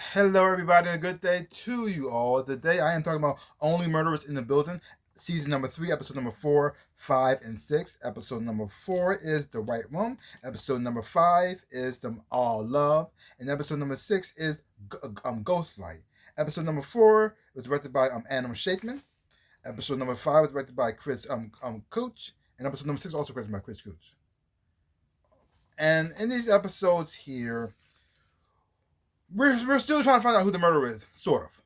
Hello, everybody, and a good day to you all. Today, I am talking about Only Murderers in the Building, season number 3, episode number 4, 5, and 6. Episode number 4 is The White Room. Episode number 5 is The All Love, and episode number 6 is Ghostlight. Episode number 4 was directed by Adam Shakeman. Episode number 5 was directed by Chris Cooch, and episode number 6 also directed by Chris Cooch. And in these episodes here, we're still trying to find out who the murderer is, sort of.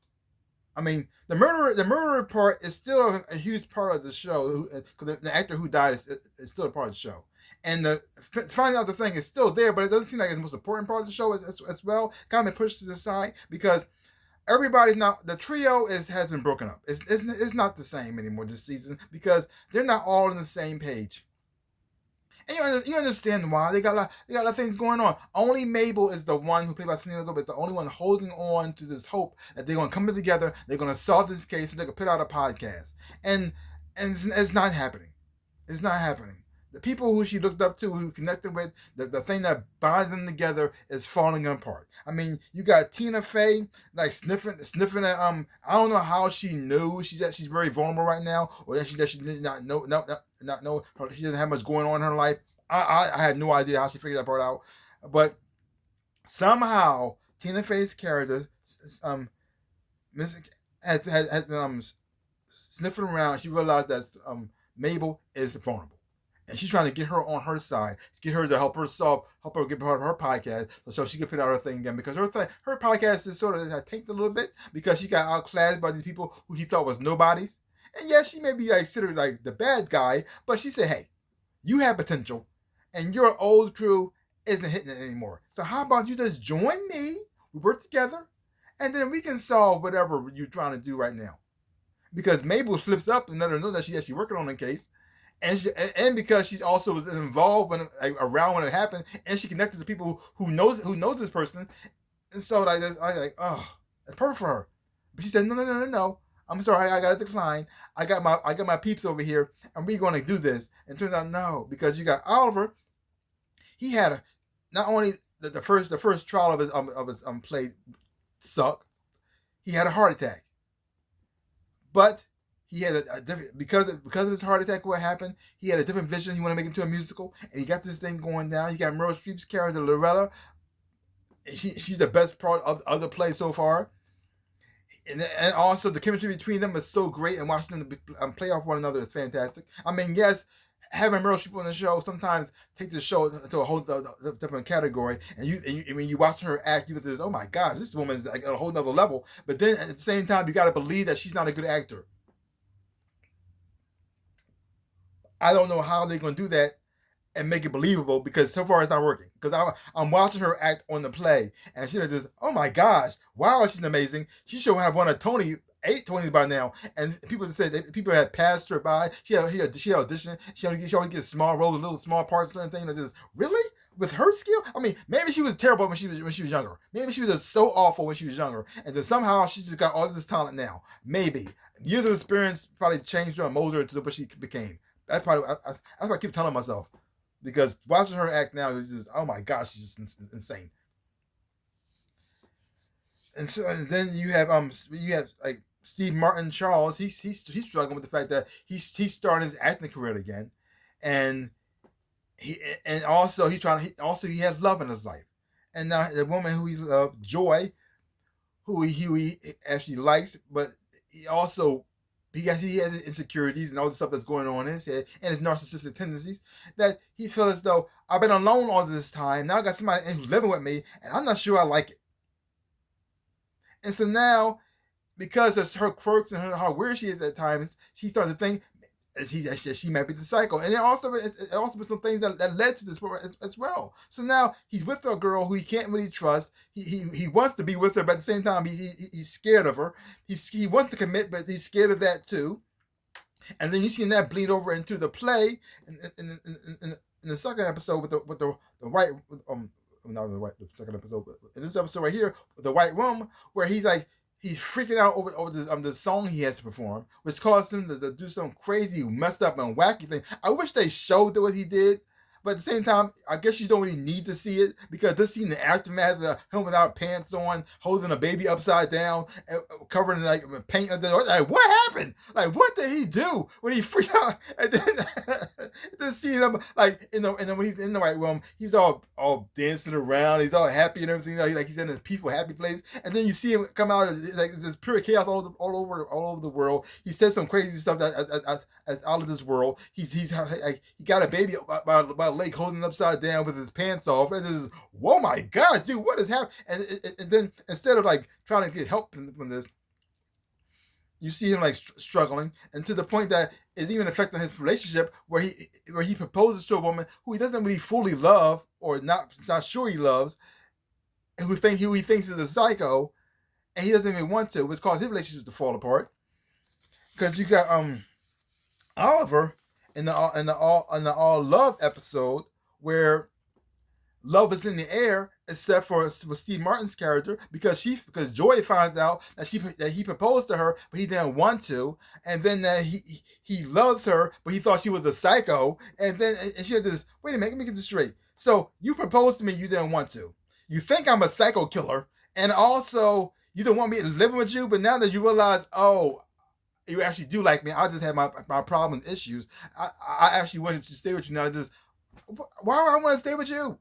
I mean, the murderer part is still a huge part of the show. Because the actor who died is still a part of the show, and finding out the thing is still there, but it doesn't seem like it's the most important part of the show as well. Kind of pushed to the side because everybody's not, the trio has been broken up. It's not the same anymore this season because they're not all on the same page. And you understand why. They got a lot of things going on. Only Mabel is the one who played by Selena Gomez, the only one holding on to this hope that they're going to come together, they're going to solve this case, and they can put out a podcast. And it's not happening. It's not happening. The people who she looked up to, who connected with, the thing that binds them together is falling apart. I mean, you got Tina Fey like sniffing at I don't know how she knew she's very vulnerable right now, or that she did not know she doesn't have much going on in her life. I had no idea how she figured that part out, but somehow Tina Fey's character has been sniffing around. She realized that Mabel is vulnerable, and she's trying to get her on her side, get her to help her get part of her podcast, so she can put out her thing again. Because her podcast is sort of tanked a little bit because she got outclassed by these people who she thought was nobodies. And yes, she may be considered like the bad guy, but she said, "Hey, you have potential, and your old crew isn't hitting it anymore. So how about you just join me? We work together, and then we can solve whatever you're trying to do right now." Because Mabel flips up and let her know that she's actually working on the case, and because she also was involved around when it happened, and she connected to people who knows this person, and so I like, oh, it's perfect for her. But she said, no. I'm sorry, I gotta decline. I got my peeps over here, and we're gonna do this. And it turns out no, because you got Oliver. He had not only the first trial of his play sucked. He had a heart attack, but he had a different, because of his heart attack. What happened? He had a different vision. He wanted to make it into a musical, and he got this thing going down. He got Meryl Streep's character Loretta. She's the best part of the play so far. And also the chemistry between them is so great, and watching them play off one another is fantastic. I mean, yes, having Meryl Streep on the show sometimes takes the show to a whole different category, and when you watch her act, you think, oh my gosh, this woman is like on a whole nother level. But then at the same time, you got to believe that she's not a good actor. I don't know how they're going to do that and make it believable, because so far it's not working. Because I'm watching her act on the play, and she just, oh my gosh, wow, she's amazing. She should have won a Tony, 8 Tonys by now. And people said people had passed her by. She auditioned. She always gets small roles, little small parts and everything. And just really, with her skill, I mean, maybe she was terrible when she was younger. Maybe she was just so awful when she was younger, and then somehow she just got all this talent now. Maybe years of experience probably changed her and molded her to what she became. That's probably that's what I keep telling myself. Because watching her act now is just, oh my gosh, she's just insane. And so and then you have like Steve Martin Charles. He's struggling with the fact that he's starting his acting career again, and he has love in his life, and now the woman who he loves, Joy, who he actually likes, but he also he has insecurities and all the stuff that's going on in his head, and his narcissistic tendencies, that he feels as though I've been alone all this time. Now I got somebody who's living with me, and I'm not sure I like it. And so now, because of her quirks and how weird she is at times, she starts to think she might be the psycho. And it also been some things that led to this as well. So now he's with a girl who he can't really trust. He wants to be with her, but at the same time he's scared of her. He wants to commit, but he's scared of that too. And then you see that bleed over into the play in the second episode with the white not the second episode, but in this episode right here, the White Room, where he's freaking out over this song he has to perform, which caused him to do some crazy, messed up and wacky thing. I wish they showed what he did, but at the same time, I guess you don't really need to see it because this scene, the aftermath of him without pants on, holding a baby upside down, covered in like paint. Like, what happened? Like, what did he do when he freaked out? And then just seeing him like and then when he's in the white room, he's all dancing around. He's all happy and everything. Like he's in a peaceful, happy place. And then you see him come out like there's pure chaos all over the world. He says some crazy stuff that's out of this world. He got a baby by a leg holding it upside down with his pants off, and this is, whoa my gosh, dude, what is happening? And then instead of like trying to get help from this, you see him like struggling, and to the point that it's even affecting his relationship, where he proposes to a woman who he doesn't really fully love, or not sure he loves, and who he thinks is a psycho, and he doesn't even want to, which caused his relationship to fall apart. Because you got Oliver in the all love episode, where love is in the air, except for Steve Martin's character, because Joy finds out that he proposed to her, but he didn't want to, and then that he loves her, but he thought she was a psycho, and she had this, wait a minute, let me get this straight. So you proposed to me, you didn't want to. You think I'm a psycho killer, and also you don't want me to live with you, but now that you realize, oh, you actually do like me, I just have my problems, issues. I actually wanted to stay with you now. Why would I want to stay with you?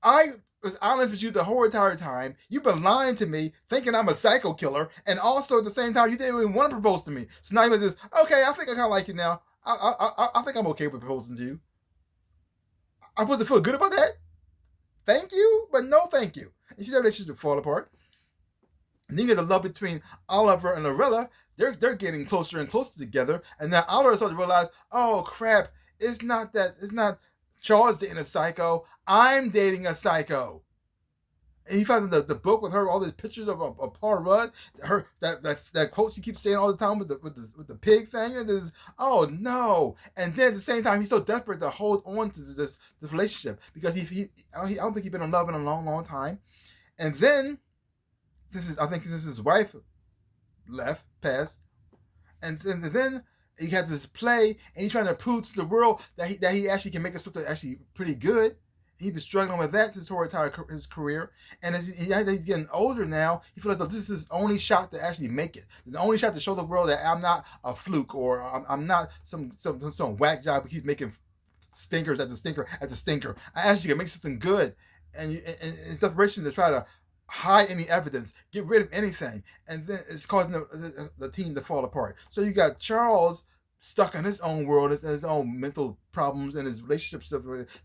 I was honest with you the whole entire time. You've been lying to me, thinking I'm a psycho killer, and also at the same time, you didn't even want to propose to me. So now you're just, okay, I think I kind of like you now. I think I'm okay with proposing to you. I'm supposed to feel good about that? Thank you, but no thank you. And she's relationship to fall apart. And then you get the love between Oliver and Lorella. They're getting closer and closer together. And now Oliver starts to realize, oh crap, it's not Charles dating a psycho. I'm dating a psycho. And he found the book with her, all these pictures of Paul Rudd, that quote she keeps saying all the time with the pig thing, and this, oh no! And then at the same time, he's so desperate to hold on to this relationship because I don't think he's been in love in a long time. And then I think this is his wife passed, and then he had this play, and he's trying to prove to the world that he actually can make something actually pretty good. He's been struggling with that his whole entire his career, and as he's getting older now, he feels like this is his only shot to actually make it. The only shot to show the world that I'm not a fluke, or I'm not some whack job. He's making stinkers at the stinker. I actually can make something good, and in separation to try to hide any evidence, get rid of anything, and then it's causing the team to fall apart. So you got Charles stuck in his own world, his own mental problems, and his relationships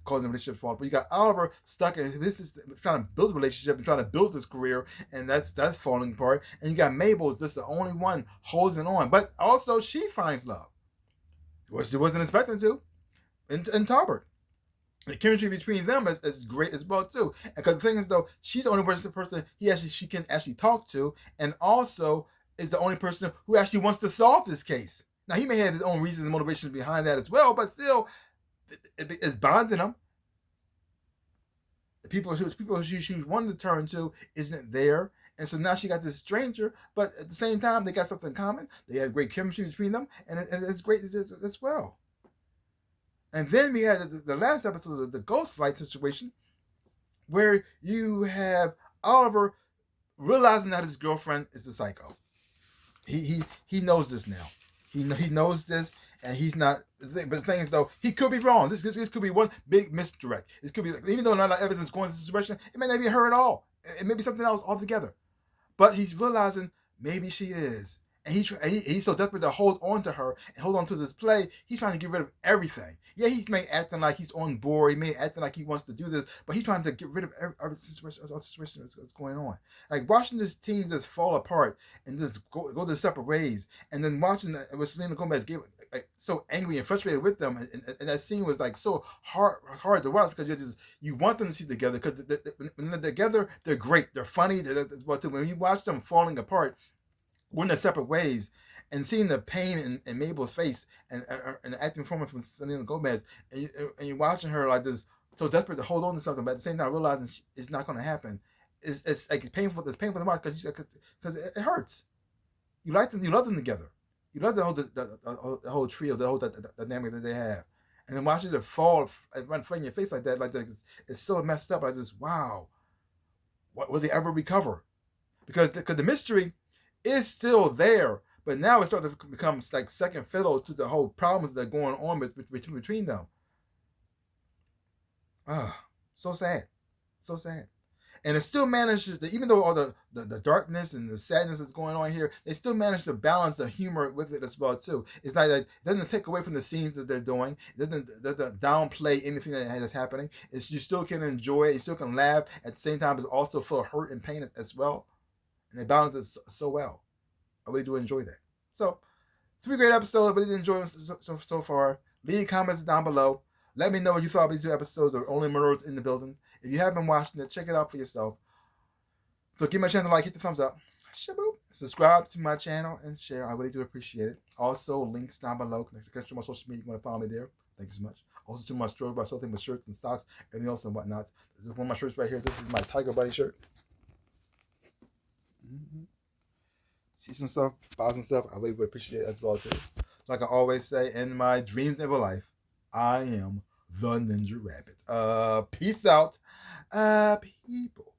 causing relationships to fall apart. You got Oliver stuck in his trying to build a relationship and trying to build his career, and that's falling apart. And you got Mabel, just the only one holding on, but also she finds love, which she wasn't expecting to, in Talbot. The chemistry between them is great as well too. And because the thing is though, she's the only person she can actually talk to, and also is the only person who actually wants to solve this case. Now he may have his own reasons and motivations behind that as well, but still, it's bonding them. The people who she wanted to turn to isn't there, and so now she got this stranger. But at the same time, they got something in common. They have great chemistry between them, and it's great as well. And then we had the last episode of the ghost light situation, where you have Oliver realizing that his girlfriend is the psycho. He knows this now. He knows this, and he's not. But the thing is, though, he could be wrong. This could be one big misdirect. It could be, even though not a lot of evidence going into the situation, it may not be her at all. It may be something else altogether. But he's realizing maybe she is. And he's so desperate to hold on to her and hold on to this play. He's trying to get rid of everything. Yeah, he may acting like he's on board. He may acting like he wants to do this, but he's trying to get rid of every situation that's going on. Like watching this team just fall apart and just go their separate ways, and then watching with Selena Gomez get so angry and frustrated with them, and that scene was like so hard to watch because you want them to see together because when they're together they're great, they're funny. But when you watch them falling apart, going their separate ways, and seeing the pain in Mabel's face and the acting performance from Selena Gomez, and you're watching her like this, so desperate to hold on to something, but at the same time realizing it's not going to happen. It's like painful. It's painful to watch because it hurts. You love them together. You love the whole trio, the whole dynamic that they have, And then watching it fall right in front of your face like that, it's so messed up. I just, wow, what will they ever recover? Because the mystery is still there, but now it's starting to become like second fiddle to the whole problems that are going on between them. Ah, so sad, so sad. And it still manages to, even though all the darkness and the sadness that's going on here, they still manage to balance the humor with it as well too. It's not like it doesn't take away from the scenes that they're doing. It doesn't downplay anything that's happening. It's, you still can enjoy it. You still can laugh at the same time, but also feel hurt and pain as well. And they balance it so well. I really do enjoy that. So, 3 great episodes. I really enjoyed them so far. Leave comments down below. Let me know what you thought of these 2 episodes of Only Murderers in the Building. If you haven't been watching it, check it out for yourself. So give my channel a like, hit the thumbs up. Shaboop. Subscribe to my channel and share. I really do appreciate it. Also, links down below. Connect to my social media. You want to follow me there. Thank you so much. Also to my store where I sell things with shirts and socks, everything else and whatnot. This is one of my shirts right here. This is my Tiger Bunny shirt. See some stuff, buy some stuff. I really would appreciate it as well too. Like I always say, in my dreams of a life, I am the Ninja Rabbit. Peace out, people.